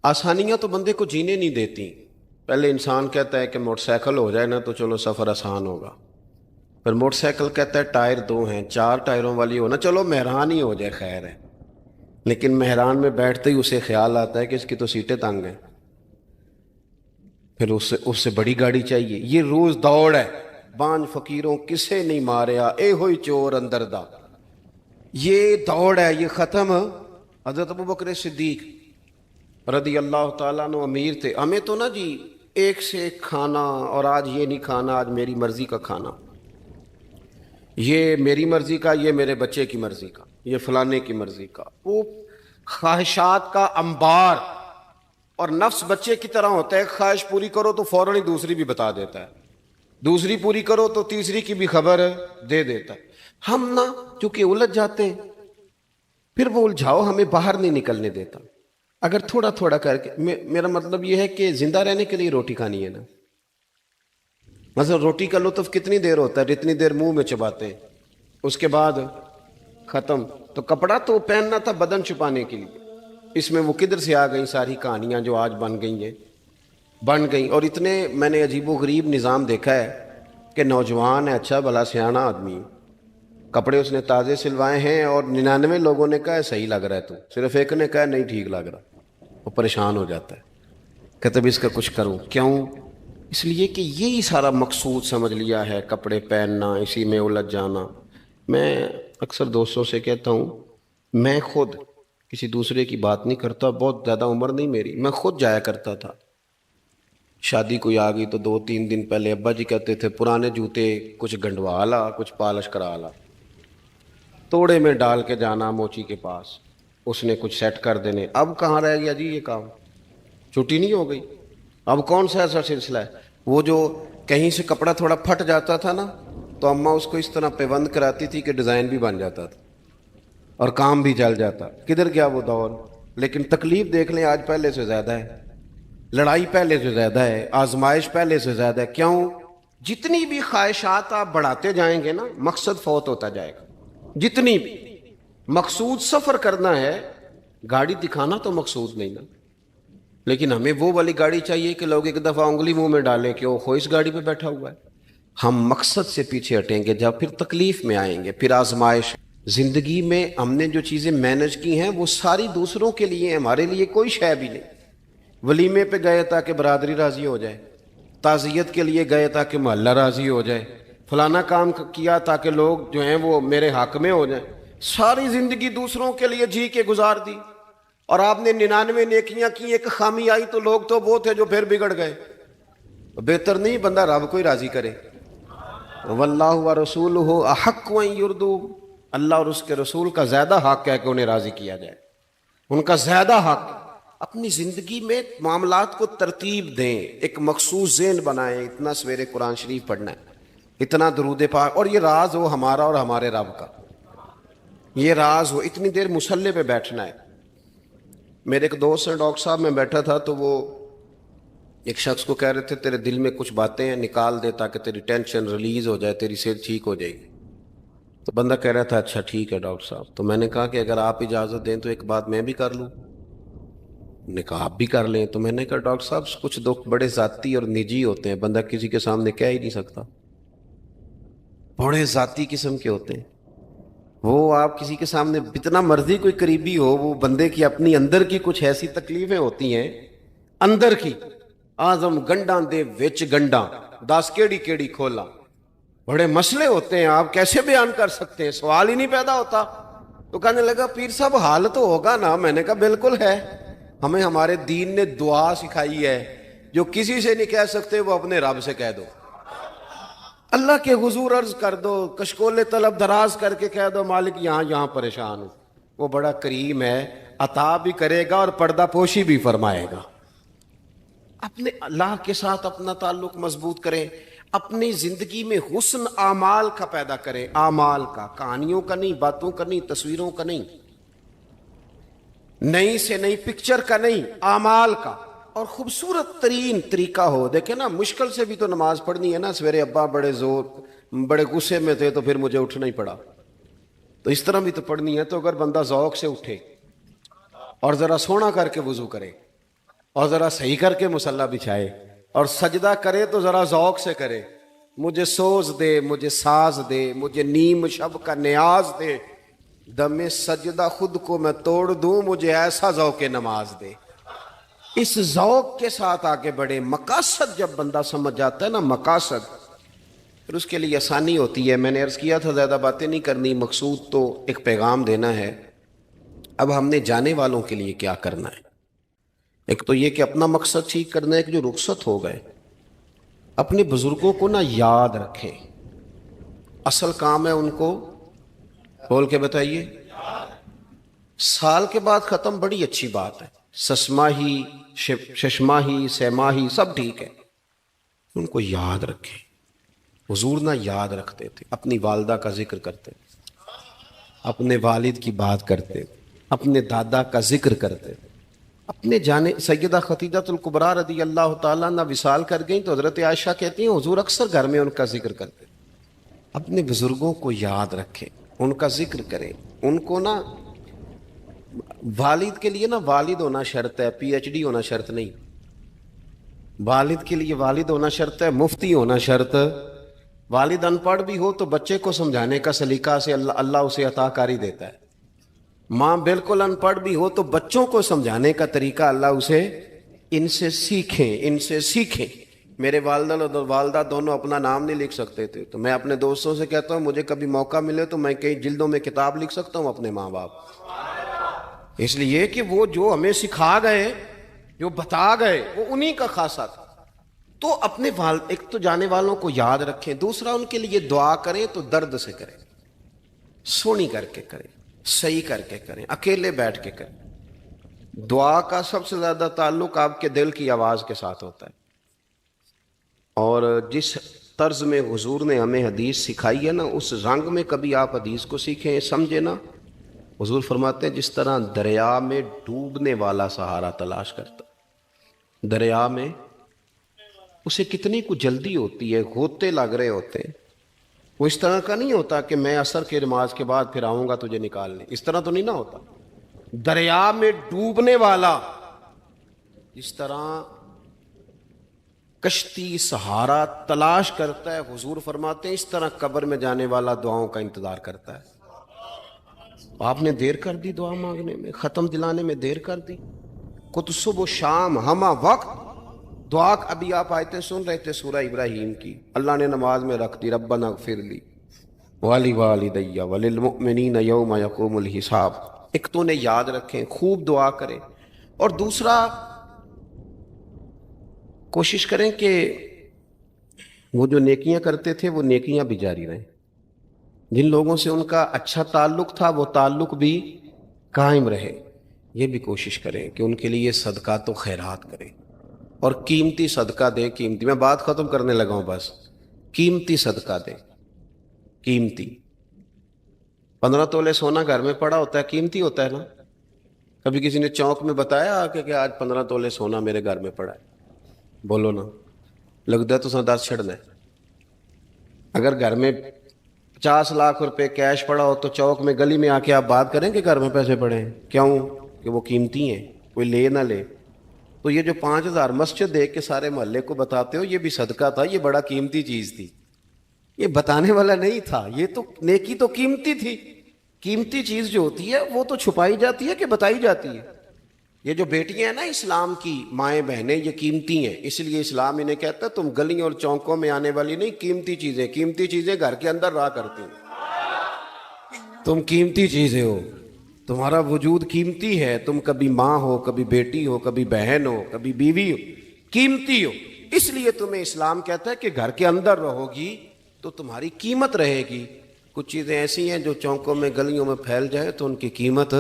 آسانیاں تو بندے کو جینے نہیں دیتی۔ پہلے انسان کہتا ہے کہ موٹر سائیکل ہو جائے نا تو چلو سفر آسان ہوگا، پھر موٹر سائیکل کہتا ہے ٹائر 2 ہیں، 4 ٹائروں والی ہونا، چلو مہران ہی ہو جائے خیر ہے، لیکن مہران میں بیٹھتے ہی اسے خیال آتا ہے کہ اس کی تو سیٹیں تنگ ہیں، پھر اس سے بڑی گاڑی چاہیے۔ یہ روز دوڑ ہے، بانج فقیروں کسے نہیں ماریا، اے ہوئی چور اندر دا، یہ دوڑ ہے، یہ ختم۔ حضرت ابوبکر صدیق رضی اللہ تعالیٰ عنہ امیر تھے، ہمیں تو نا جی ایک سے ایک کھانا، اور آج یہ نہیں کھانا، آج میری مرضی کا کھانا، یہ میری مرضی کا، یہ میرے بچے کی مرضی کا، یہ فلانے کی مرضی کا، وہ خواہشات کا انبار۔ اور نفس بچے کی طرح ہوتا ہے، ایک خواہش پوری کرو تو فوراً ہی دوسری بھی بتا دیتا ہے، دوسری پوری کرو تو تیسری کی بھی خبر دے دیتا ہے۔ ہم نا چونکہ الجھ جاتے ہیں، پھر وہ الجھاؤ ہمیں باہر نہیں نکلنے دیتا. اگر تھوڑا تھوڑا کر کے میرا مطلب یہ ہے کہ زندہ رہنے کے لیے روٹی کھانی ہے نا. مثلا روٹی کا لطف کتنی دیر ہوتا ہے؟ جتنی دیر منہ میں چباتے ہیں، اس کے بعد ختم. تو کپڑا تو پہننا تھا بدن چھپانے کے لیے. اس میں وہ کدھر سے آ گئیں ساری کہانیاں جو آج بن گئیں. اور اتنے میں نے عجیب و غریب نظام دیکھا ہے کہ نوجوان ہے، اچھا بھلا سیاںا آدمی ہے، کپڑے اس نے تازے سلوائے ہیں اور 99 لوگوں نے کہا ہے صحیح لگ رہا ہے، تو صرف ایک نے کہا ہے نہیں ٹھیک لگ رہا. وہ پریشان ہو جاتا ہے، کہتے بھی اس کا کچھ کروں. کیوں؟ اس لیے کہ یہی سارا مقصود سمجھ لیا ہے، کپڑے پہننا، اسی میں الجھ جانا. میں اکثر دوستوں سے کہتا ہوں، میں خود کسی دوسرے کی بات نہیں کرتا، بہت زیادہ عمر نہیں میری، میں خود جایا کرتا تھا. شادی کوئی آ گئی تو 2-3 دن پہلے ابا جی کہتے تھے پرانے جوتے کچھ گنڈوا لا، کچھ پالش کرا لا، توڑے میں ڈال کے جانا موچی کے پاس، اس نے کچھ سیٹ کر دینے. اب کہاں رہ گیا جی یہ کام؟ چھٹی نہیں ہو گئی. اب کون سا ایسا سلسلہ ہے؟ وہ جو کہیں سے کپڑا تھوڑا پھٹ جاتا تھا نا، تو اماں اس کو اس طرح پیوند کراتی تھی کہ ڈیزائن بھی بن جاتا تھا اور کام بھی چل جاتا. کدھر گیا وہ دور؟ لیکن تکلیف دیکھ لیں آج پہلے سے زیادہ ہے، لڑائی پہلے سے زیادہ ہے، آزمائش پہلے سے زیادہ ہے. کیوں؟ جتنی بھی خواہشات آپ بڑھاتے جائیں گے نا، مقصد فوت ہوتا جائے گا. جتنی بھی مقصود سفر کرنا ہے، گاڑی دکھانا تو مقصود نہیں نا. لیکن ہمیں وہ والی گاڑی چاہیے کہ لوگ ایک دفعہ انگلی منہ میں ڈالیں کہ وہ اس گاڑی پہ بیٹھا ہوا ہے. ہم مقصد سے پیچھے ہٹیں گے جب پھر تکلیف میں آئیں گے، پھر آزمائش. زندگی میں ہم نے جو چیزیں مینج کی ہیں وہ ساری دوسروں کے لیے، ہمارے لیے کوئی شے بھی نہیں. ولیمے پہ گئے تاکہ برادری راضی ہو جائے، تعزیت کے لیے گئے تاکہ محلہ راضی ہو جائے، فلانا کام کیا تاکہ لوگ جو ہیں وہ میرے حق میں ہو جائیں. ساری زندگی دوسروں کے لیے جی کے گزار دی، اور آپ نے 99 نیکیاں کی، ایک خامی آئی تو لوگ تو وہ تھے جو پھر بگڑ گئے. بہتر نہیں بندہ رب کو ہی راضی کرے. واللہ ورسولہ احق ان یرضوا، اللہ اور اس کے رسول کا زیادہ حق ہے کہ انہیں راضی کیا جائے، ان کا زیادہ حق. اپنی زندگی میں معاملات کو ترتیب دیں، ایک مخصوص ذہن بنائیں. اتنا سویرے قرآن شریف پڑھنا ہے، اتنا درود پاک، اور یہ راز ہو ہمارا اور ہمارے رب کا، یہ راز ہو. اتنی دیر مصلی پہ بیٹھنا ہے. میرے ایک دوست ہیں ڈاکٹر صاحب، میں بیٹھا تھا تو وہ ایک شخص کو کہہ رہے تھے تیرے دل میں کچھ باتیں ہیں، نکال دے تاکہ تیری ٹینشن ریلیز ہو جائے، تیری صحت ٹھیک ہو جائے گی. تو بندہ کہہ رہا تھا اچھا ٹھیک ہے ڈاکٹر صاحب. تو میں نے کہا کہ اگر آپ اجازت دیں تو ایک بات میں بھی کر لوں. نے کہا آپ بھی کر لیں. تو میں نے کہا ڈاکٹر صاحب کچھ دکھ بڑے ذاتی اور نجی ہوتے ہیں، بندہ کسی کے سامنے کہہ ہی نہیں سکتا، بڑے ذاتی قسم کے ہوتے ہیں. وہ آپ کسی کے سامنے جتنا مرضی کوئی قریبی ہو، وہ بندے کی اپنی اندر کی کچھ ایسی تکلیفیں ہوتی ہیں اندر کی. آزم گنڈاں دے وچ گنڈاں دس کیڑی کیڑی کھولا، بڑے مسئلے ہوتے ہیں، آپ کیسے بیان کر سکتے ہیں؟ سوال ہی نہیں پیدا ہوتا. تو کہنے لگا پیر صاحب حال تو ہوگا نا. میں نے کہا بالکل ہے. ہمیں ہمارے دین نے دعا سکھائی ہے، جو کسی سے نہیں کہہ سکتے وہ اپنے رب سے کہہ دو. اللہ کے حضور عرض کر دو، کشکول طلب دراز کر کے کہہ دو مالک یہاں پریشان ہوں. وہ بڑا کریم ہے، عطا بھی کرے گا اور پردہ پوشی بھی فرمائے گا. اپنے اللہ کے ساتھ اپنا تعلق مضبوط کریں. اپنی زندگی میں حسن اعمال کا پیدا کریں، اعمال کا، کہانیوں کا نہیں، باتوں کا نہیں، تصویروں کا نہیں، نئی سے نئی پکچر کا نہیں، اعمال کا. اور خوبصورت ترین طریقہ ہو. دیکھیں نا، مشکل سے بھی تو نماز پڑھنی ہے نا. سویرے ابا بڑے غصے میں تھے تو پھر مجھے اٹھنا ہی پڑا، تو اس طرح بھی تو پڑھنی ہے. تو اگر بندہ ذوق سے اٹھے اور ذرا سونا کر کے وضو کرے اور ذرا صحیح کر کے مصلی بچھائے اور سجدہ کرے تو ذرا ذوق سے کرے. مجھے سوز دے، مجھے ساز دے، مجھے نیم شب کا نیاز دے، دم سجدہ خود کو میں توڑ دوں، مجھے ایسا ذوق نماز دے. اس ذوق کے ساتھ آگے بڑھے. مقاصد جب بندہ سمجھ جاتا ہے نا، مقاصد، پھر اس کے لیے آسانی ہوتی ہے. میں نے عرض کیا تھا زیادہ باتیں نہیں کرنی، مقصود تو ایک پیغام دینا ہے. اب ہم نے جانے والوں کے لیے کیا کرنا ہے؟ ایک تو یہ کہ اپنا مقصد ٹھیک کرنا ہے کہ جو رخصت ہو گئے اپنے بزرگوں کو نہ یاد رکھیں. اصل کام ہے ان کو بول کے بتائیے. سال کے بعد ختم، بڑی اچھی بات ہے. سسماہی، ششماہی، سیماہی سب ٹھیک ہے، ان کو یاد رکھیں. حضور نہ یاد رکھتے تھے، اپنی والدہ کا ذکر کرتے، اپنے والد کی بات کرتے. اپنے دادا کا ذکر کرتے تھے. اپنے جانے سیدہ خدیجہ الکبریٰ رضی اللہ تعالیٰ عنہ وصال کر گئیں تو حضرت عائشہ کہتی ہیں حضور اکثر گھر میں ان کا ذکر کرتے. اپنے بزرگوں کو یاد رکھیں, ان کا ذکر کریں. ان کو نا والد کے لیے نا والد ہونا شرط ہے, پی ایچ ڈی ہونا شرط نہیں. والد کے لیے والد ہونا شرط ہے, مفتی ہونا شرط. والد ان پڑھ بھی ہو تو بچے کو سمجھانے کا سلیقہ سے اللہ اسے عطا کاری دیتا ہے. ماں بالکل ان پڑھ بھی ہو تو بچوں کو سمجھانے کا طریقہ اللہ اسے ان سے سیکھیں. میرے والدہ اور والدہ دونوں اپنا نام نہیں لکھ سکتے تھے, تو میں اپنے دوستوں سے کہتا ہوں مجھے کبھی موقع ملے تو میں کئی جلدوں میں کتاب لکھ سکتا ہوں اپنے ماں باپ. اس لیے کہ وہ جو ہمیں سکھا گئے, جو بتا گئے, وہ انہی کا خاصہ تھا. تو اپنے ایک تو جانے والوں کو یاد رکھیں, دوسرا ان کے لیے دعا کریں تو درد سے کریں, سونی کر کے کریں, صحیح کر کے کریں, اکیلے بیٹھ کے کریں. دعا کا سب سے زیادہ تعلق آپ کے دل کی آواز کے ساتھ ہوتا ہے. اور جس طرز میں حضور نے ہمیں حدیث سکھائی ہے نا, اس رنگ میں کبھی آپ حدیث کو سیکھیں, سمجھیں نا. حضور فرماتے ہیں جس طرح دریا میں ڈوبنے والا سہارا تلاش کرتا, دریا میں اسے کتنی کو جلدی ہوتی ہے, غوطے لگ رہے ہوتے ہیں. وہ اس طرح کا نہیں ہوتا کہ میں عصر کی نماز کے بعد پھر آؤں گا تجھے نکالنے, اس طرح تو نہیں نہ ہوتا. دریا میں ڈوبنے والا جس طرح کشتی سہارا تلاش کرتا ہے, حضور فرماتے ہیں اس طرح قبر میں جانے والا دعاؤں کا انتظار کرتا ہے. آپ نے دیر کر دی دعا مانگنے میں, ختم دلانے میں دیر کر دی. کت صبح و شام ہمہ وقت دعا. ابھی آپ آیتیں سن رہے تھے سورہ ابراہیم کی, اللہ نے نماز میں رکھ دی, ربنا اغفر لی ولی وللمؤمنین یوم یقوم الحساب. ایک تو انہیں یاد رکھیں, خوب دعا کریں, اور دوسرا کوشش کریں کہ وہ جو نیکیاں کرتے تھے وہ نیکیاں بھی جاری رہیں. جن لوگوں سے ان کا اچھا تعلق تھا وہ تعلق بھی قائم رہے. یہ بھی کوشش کریں کہ ان کے لیے صدقات و خیرات کریں, اور قیمتی صدقہ دیں. قیمتی, میں بات ختم کرنے لگا ہوں بس. قیمتی صدقہ دیں, قیمتی. 15 تولے سونا گھر میں پڑا ہوتا ہے, قیمتی ہوتا ہے نا. کبھی کسی نے چوک میں بتایا کہ آج 15 تولے سونا میرے گھر میں پڑا ہے, بولو نا, لگتا ہے تو 10 چھڑنا ہے. اگر گھر میں 50 لاکھ روپے کیش پڑا ہو تو چوک میں گلی میں آ کے آپ بات کریں کہ گھر میں پیسے پڑے ہیں, کیوں کہ وہ قیمتی ہیں, کوئی لے نہ لے. تو یہ جو 5000 مسجد دیکھ کے سارے محلے کو بتاتے ہو یہ بھی صدقہ تھا, یہ بڑا قیمتی چیز تھی. یہ بتانے والا نہیں تھا, یہ تو نیکی تو قیمتی تھی. قیمتی چیز جو ہوتی ہے وہ تو چھپائی جاتی ہے کہ بتائی جاتی ہے. یہ جو بیٹیاں ہیں نا اسلام کی, مائیں بہنیں, یہ قیمتی ہیں. اس لیے اسلام انہیں کہتا ہے تم گلیوں اور چوکوں میں آنے والی نہیں, قیمتی چیزیں گھر کے اندر رہا کرتی ہیں. تم قیمتی چیزیں ہو, تمہارا وجود قیمتی ہے. تم کبھی ماں ہو, کبھی بیٹی ہو, کبھی بہن ہو, کبھی بیوی ہو, قیمتی ہو. اس لیے تمہیں اسلام کہتا ہے کہ گھر کے اندر رہو گی تو تمہاری قیمت رہے گی. کچھ چیزیں ایسی ہیں جو چوکوں میں گلیوں میں پھیل جائے تو ان کی قیمت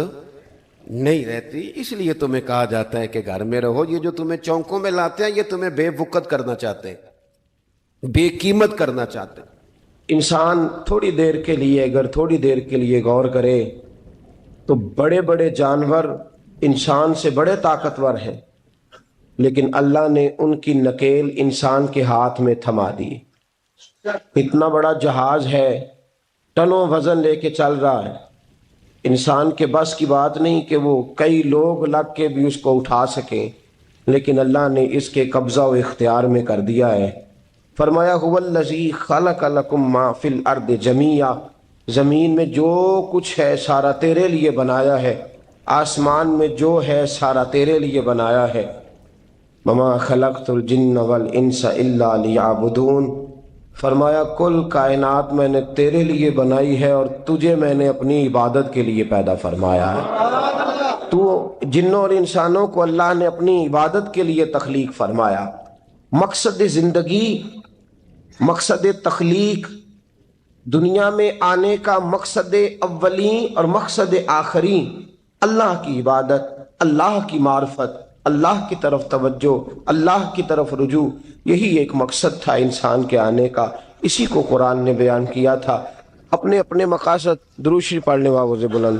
نہیں رہتی. اس لیے تمہیں کہا جاتا ہے کہ گھر میں رہو. یہ جو تمہیں چوکوں میں لاتے ہیں یہ تمہیں بے وقت کرنا چاہتے ہیں, بے قیمت کرنا چاہتے ہیں. انسان تھوڑی دیر کے لیے, اگر تھوڑی دیر کے لیے غور کرے تو بڑے بڑے جانور انسان سے بڑے طاقتور ہیں, لیکن اللہ نے ان کی نکیل انسان کے ہاتھ میں تھما دی. اتنا بڑا جہاز ہے, ٹنوں وزن لے کے چل رہا ہے, انسان کے بس کی بات نہیں کہ وہ کئی لوگ لگ کے بھی اس کو اٹھا سکیں, لیکن اللہ نے اس کے قبضہ و اختیار میں کر دیا ہے. فرمایا هو الذی خلق لکم ما فی الارض جمیعا, زمین میں جو کچھ ہے سارا تیرے لیے بنایا ہے, آسمان میں جو ہے سارا تیرے لیے بنایا ہے. وما خلقت الجن والانس الا لیعبدون, فرمایا کل کائنات میں نے تیرے لیے بنائی ہے اور تجھے میں نے اپنی عبادت کے لیے پیدا فرمایا ہے. تو جنوں اور انسانوں کو اللہ نے اپنی عبادت کے لیے تخلیق فرمایا. مقصد زندگی, مقصد تخلیق, دنیا میں آنے کا مقصد اولین اور مقصد آخری اللہ کی عبادت, اللہ کی معرفت, اللہ کی طرف توجہ, اللہ کی طرف رجوع. یہی ایک مقصد تھا انسان کے آنے کا. اسی کو قرآن نے بیان کیا تھا. اپنے اپنے مقاصد. درود شریف پڑھنے والوں سے بلند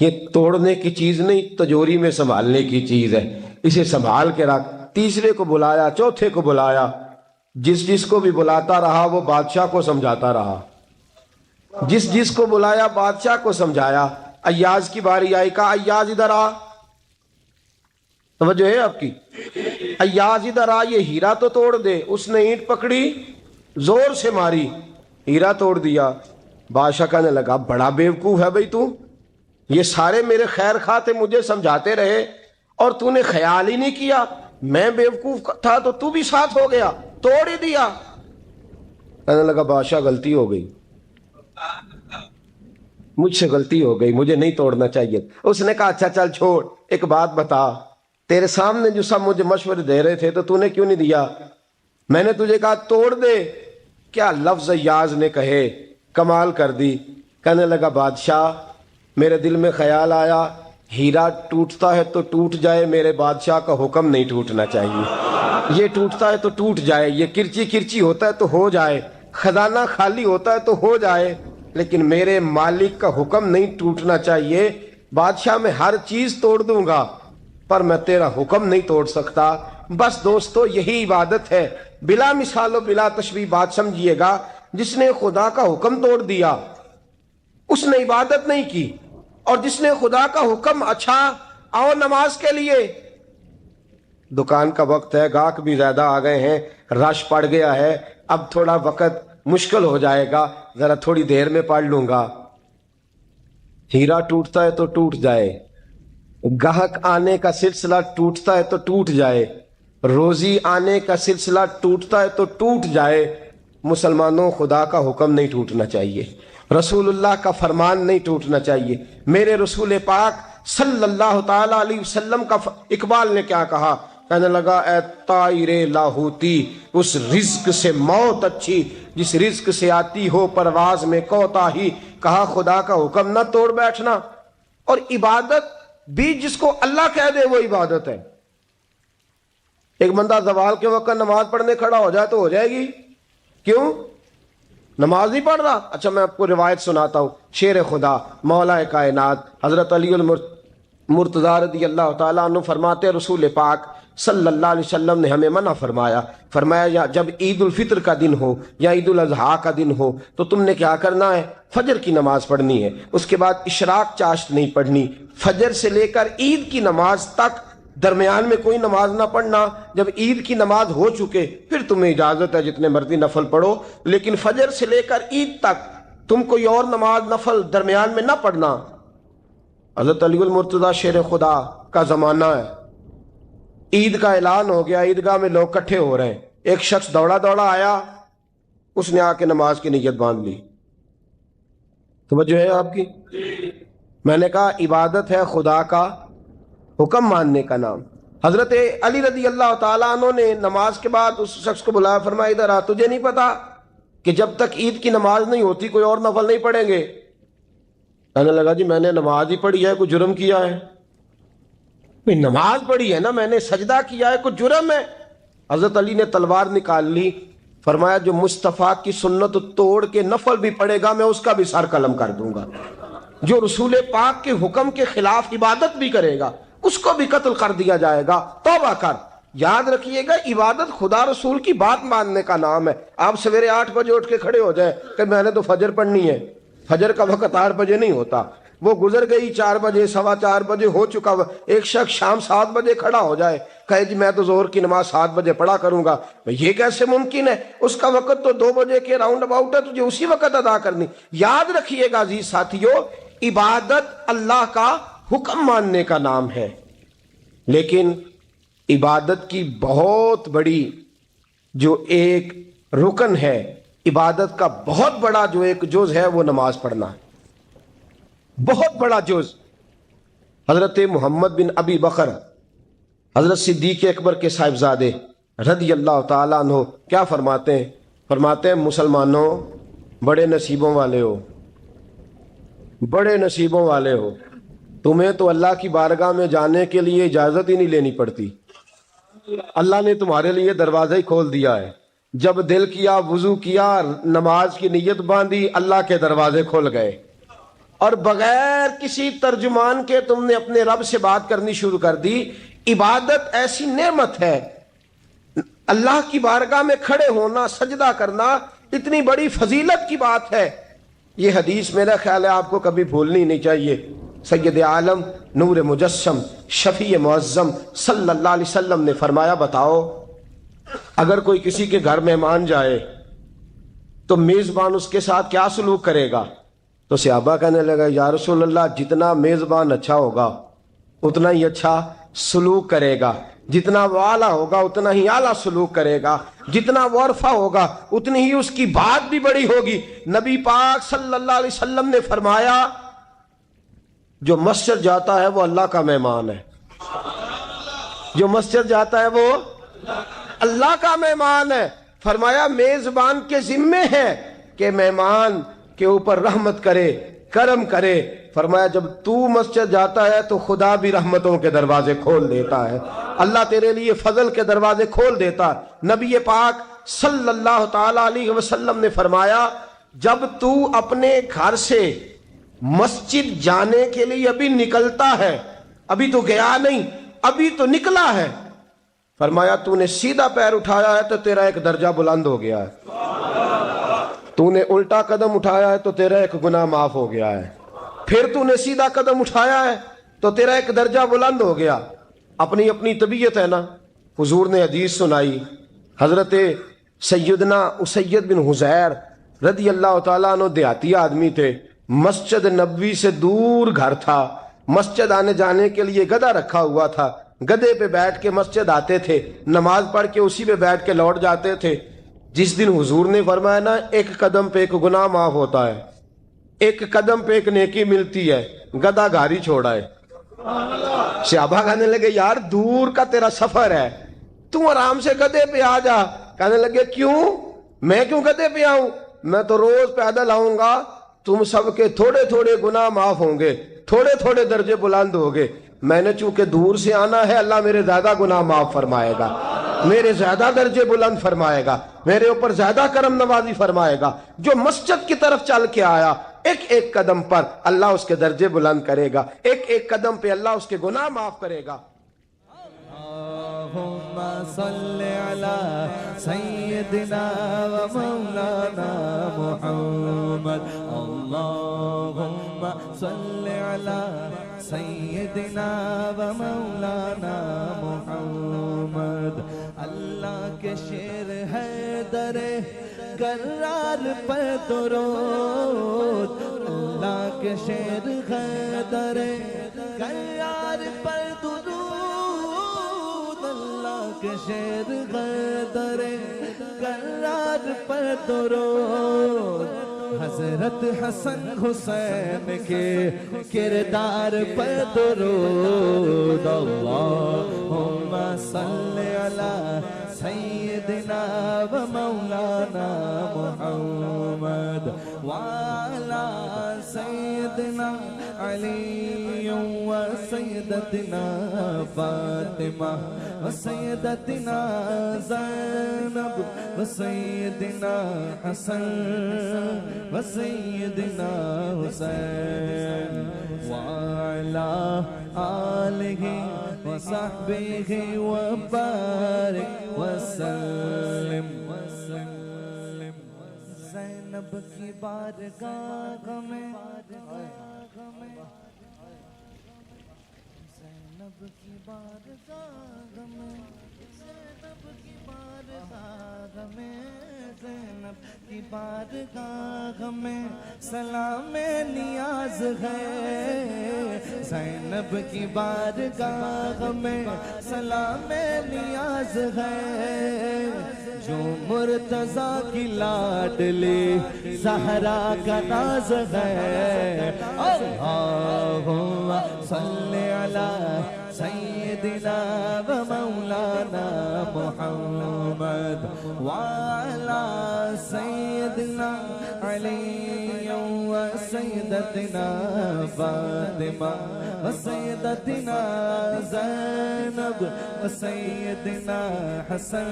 یہ توڑنے کی چیز نہیں، تجوری میں سنبھالنے کی چیز ہے، اسے سنبھال کے رکھ۔ تیسرے کو بلایا، چوتھے کو بلایا، جس کو بھی بلاتا رہا وہ بادشاہ کو سمجھاتا رہا، جس کو بلایا بادشاہ کو سمجھایا۔ ایاز کی باری آئی، کہا ایاز ادھر آ، توجہ ہے آپ کی، ایاز ادھر آ، یہ ہیرا تو توڑ دے۔ اس نے اینٹ پکڑی، زور سے ماری، ہیرا توڑ دیا۔ بادشاہ کہنے لگا بڑا بیوقوف ہے بھئی تو، یہ سارے میرے خیر خواہ تھے، مجھے سمجھاتے رہے اور تو نے خیال ہی نہیں کیا، میں بیوقوف تھا تو تو بھی ساتھ ہو گیا، توڑ ہی دیا۔ کہنے لگا بادشاہ غلطی ہو گئی، مجھ سے غلطی ہو گئی، مجھے نہیں توڑنا چاہیے۔ اس نے کہا اچھا چل چھوڑ، ایک بات بتا، تیرے سامنے جو سب مجھے مشورے دے رہے تھے تو نے کیوں نہیں دیا؟ میں نے تجھے کہا توڑ دے۔ کیا لفظ ایاز نے کہے، کمال کر دی۔ کہنے لگا بادشاہ میرے دل میں خیال آیا ہیرا ٹوٹتا ہے تو ٹوٹ جائے، میرے بادشاہ کا حکم نہیں ٹوٹنا چاہیے، یہ ٹوٹتا ہے تو ٹوٹ جائے، یہ کرچی کرچی ہوتا ہے تو ہو جائے، خزانہ خالی ہوتا ہے تو ہو جائے، لیکن میرے مالک کا حکم نہیں ٹوٹنا چاہیے۔ بادشاہ میں ہر چیز توڑ دوں گا پر میں تیرا حکم نہیں توڑ سکتا۔ بس دوستو یہی عبادت ہے، بلا مثال و بلا تشبیہ بات سمجھیے گا۔ جس نے خدا کا حکم توڑ دیا اس نے عبادت نہیں کی، اور جس نے خدا کا حکم اچھا آؤ نماز کے لیے۔ دکان کا وقت ہے، گاہک بھی زیادہ آ گئے ہیں، رش پڑ گیا ہے، اب تھوڑا وقت مشکل ہو جائے گا، ذرا تھوڑی دیر میں پڑھ لوں گا۔ ہیرا ٹوٹتا ہے تو ٹوٹ جائے، گاہک آنے کا سلسلہ ٹوٹتا ہے تو ٹوٹ جائے، روزی آنے کا سلسلہ ٹوٹتا ہے تو ٹوٹ جائے۔ مسلمانوں خدا کا حکم نہیں ٹوٹنا چاہیے، رسول اللہ کا فرمان نہیں ٹوٹنا چاہیے۔ میرے رسول پاک صلی اللہ تعالی علیہ وسلم کا اقبال نے کیا کہا، کہنے لگا اے طائر لاہوتی، اس رزق سے موت اچھی جس رزق سے آتی ہو پرواز میں کوتاہی۔ کہا خدا کا حکم نہ توڑ بیٹھنا، اور عبادت بھی جس کو اللہ کہہ دے وہ عبادت ہے۔ ایک بندہ زوال کے وقت نماز پڑھنے کھڑا ہو جائے تو ہو جائے گی، کیوں؟ نماز نہیں پڑھ رہا۔ اچھا میں آپ کو روایت سناتا ہوں، شیر خدا مولا کائنات حضرت علی المرتضی رضی اللہ تعالیٰ عنہ فرماتے رسول پاک صلی اللہ علیہ وسلم نے ہمیں منع فرمایا جب عید الفطر کا دن ہو یا عید الاضحیٰ کا دن ہو تو تم نے کیا کرنا ہے، فجر کی نماز پڑھنی ہے، اس کے بعد اشراق چاشت نہیں پڑھنی، فجر سے لے کر عید کی نماز تک درمیان میں کوئی نماز نہ پڑھنا۔ جب عید کی نماز ہو چکے پھر تمہیں اجازت ہے جتنے مرضی نفل پڑھو، لیکن فجر سے لے کر عید تک تم کوئی اور نماز نفل درمیان میں نہ پڑھنا۔ حضرت علی المرتضی شیر خدا کا زمانہ ہے، عید کا اعلان ہو گیا، عیدگاہ میں لوگ کٹھے ہو رہے ہیں، ایک شخص دوڑا دوڑا آیا، اس نے آ کے نماز کی نیت باندھ لی۔ توجہ ہے آپ کی؟ میں نے کہا عبادت ہے خدا کا حکم ماننے کا نام۔ حضرت علی رضی اللہ تعالیٰ عنہ نے نماز کے بعد اس شخص کو بلایا، فرمایا ادھر آ، تجھے نہیں پتا کہ جب تک عید کی نماز نہیں ہوتی کوئی اور نفل نہیں پڑھیں گے؟ کہنے لگا جی میں نے نماز ہی پڑھی ہے، کوئی جرم کیا ہے؟ نماز پڑھی ہے نا، میں نے سجدہ کیا ہے، کوئی جرم ہے؟ حضرت علی نے تلوار نکال لی، فرمایا جو مصطفیٰ کی سنت توڑ کے نفل بھی پڑھے گا میں اس کا بھی سر قلم کر دوں گا، جو رسول پاک کے حکم کے خلاف عبادت بھی کرے گا اس کو بھی قتل کر دیا جائے گا۔ توبہ کر۔ یاد رکھیے گا عبادت خدا رسول کی بات ماننے کا نام ہے۔ آپ سویرے 8 بجے اٹھ کے کھڑے ہو جائیں کہ میں نے تو فجر پڑھنی ہے، فجر کا وقت 8 بجے نہیں ہوتا، وہ گزر گئی 4 بجے، 4:15 بجے ہو چکا۔ ایک شخص شام 7 بجے کھڑا ہو جائے کہے جی میں تو ظہر کی نماز 7 بجے پڑھا کروں گا، یہ کیسے ممکن ہے؟ اس کا وقت تو 2 بجے کے راؤنڈ اباؤٹ ہے، تجھے اسی وقت ادا کرنی۔ یاد رکھیے گا عزیز ساتھیو، عبادت اللہ کا حکم ماننے کا نام ہے، لیکن عبادت کی بہت بڑی جو ایک رکن ہے، عبادت کا بہت بڑا جو ایک جز ہے وہ نماز پڑھنا ہے، بہت بڑا جز۔ حضرت محمد بن ابی بکر حضرت صدیق اکبر کے صاحبزادے رضی اللہ تعالیٰ عنہ کیا فرماتے ہیں مسلمانوں بڑے نصیبوں والے ہو، بڑے نصیبوں والے ہو، تمہیں تو اللہ کی بارگاہ میں جانے کے لیے اجازت ہی نہیں لینی پڑتی، اللہ نے تمہارے لیے دروازہ ہی کھول دیا ہے، جب دل کیا وضو کیا نماز کی نیت باندھی اللہ کے دروازے کھل گئے۔ اور بغیر کسی ترجمان کے تم نے اپنے رب سے بات کرنی شروع کر دی. عبادت ایسی نعمت ہے، اللہ کی بارگاہ میں کھڑے ہونا، سجدہ کرنا اتنی بڑی فضیلت کی بات ہے. یہ حدیث میرا خیال ہے آپ کو کبھی بھولنی نہیں چاہیے. سید عالم نور مجسم شفیع معظم صلی اللہ علیہ وسلم نے فرمایا، بتاؤ اگر کوئی کسی کے گھر مہمان جائے تو میزبان اس کے ساتھ کیا سلوک کرے گا؟ تو صحابہ کہنے لگا، یا رسول اللہ، جتنا میزبان اچھا ہوگا اتنا ہی اچھا سلوک کرے گا، جتنا وہ اعلیٰ ہوگا اتنا ہی اعلیٰ سلوک کرے گا، جتنا وہ عرفہ ہوگا اتنی ہی اس کی بات بھی بڑی ہوگی. نبی پاک صلی اللہ علیہ وسلم نے فرمایا، جو مسجد جاتا ہے وہ اللہ کا مہمان ہے. جو مسجد جاتا ہے وہ اللہ کا مہمان ہے. فرمایا میزبان کے ذمے ہے کہ مہمان کے اوپر رحمت کرے، کرم کرے. فرمایا جب تو مسجد جاتا ہے تو خدا بھی رحمتوں کے دروازے کھول دیتا ہے، اللہ تیرے لیے فضل کے دروازے کھول دیتا ہے. نبی پاک صلی اللہ تعالی علیہ وسلم نے فرمایا، جب تو اپنے گھر سے مسجد جانے کے لیے ابھی نکلتا ہے، ابھی تو گیا نہیں، ابھی تو نکلا ہے، فرمایا تو نے سیدھا پیر اٹھایا ہے تو تیرا ایک درجہ بلند ہو گیا ہے، تو نے الٹا قدم اٹھایا ہے تو تیرا ایک گناہ معاف ہو گیا ہے، پھر تو نے سیدھا قدم اٹھایا ہے تو تیرا ایک درجہ بلند ہو گیا. اپنی اپنی طبیعت ہے نا. حضور نے حدیث سنائی، حضرت سیدنا اسید بن حضیر رضی اللہ تعالیٰ عنہ دیہاتی آدمی تھے، مسجد نبوی سے دور گھر تھا، مسجد آنے جانے کے لیے گدھا رکھا ہوا تھا، گدھے پہ بیٹھ کے مسجد آتے تھے، نماز پڑھ کے اسی پہ بیٹھ کے لوٹ جاتے تھے. جس دن حضور نے فرمایا نا، ایک قدم پہ ایک گناہ معاف ہوتا ہے، ایک قدم پہ ایک نیکی ملتی ہے، گدھا گھاری چھوڑا ہے. صحابہ کہنے لگے، یار دور کا تیرا سفر ہے، تم آرام سے گدھے پہ آ جا. کہنے لگے کیوں؟ میں کیوں گدھے پہ آؤں؟ میں تو روز پیدل آؤں گا، تم سب کے تھوڑے تھوڑے گناہ معاف ہوں گے، تھوڑے تھوڑے درجے بلند ہوں گے. میں نے چونکہ دور سے آنا ہے، اللہ میرے زیادہ گناہ معاف فرمائے گا، میرے زیادہ درجے بلند فرمائے گا، میرے اوپر زیادہ کرم نوازی فرمائے گا. جو مسجد کی طرف چل کے آیا، ایک ایک قدم پر اللہ اس کے درجے بلند کرے گا، ایک ایک قدم پہ اللہ اس کے گناہ معاف کرے گا. اللہم صلی علی سیدنا و مولانا محمد. اللہم صلی علی سیدنا و مولانا محمد. اللہ کے شیر ہے در کرار پر درود، اللہ کے شیر ہے در کرار پر درود، اللہ کے شیر ہے در کرار پر درود. حضرت حسن حسین کے کردار پر درود. اللہم صلی علی سیدنا و مولانا محمد وعلی سیدنا علی و سیدتنا فاطمہ و سیدتنا زینب و سیدنا حسن و سیدنا حسین وعلی آلہ وصحبہ وبارک وسلم. زینب کی بارگاہ میں، زینب کی بارگاہ میں، زینب کی بارگاہ میں، زینب کی بارگاہ میں سلام نیاز ہے. زینب کی بارگاہ میں سلام نیاز ہے. جو مرتضیٰ کی لاڈلی زہرا کا ناز ہے. اللہم صلی علی سیدنا و مولانا محمد وعلی سیدنا علی و سیدتنا فاطمہ و سیدتنا زینب و سیدنا حسن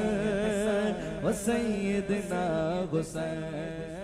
و سیدنا حسین.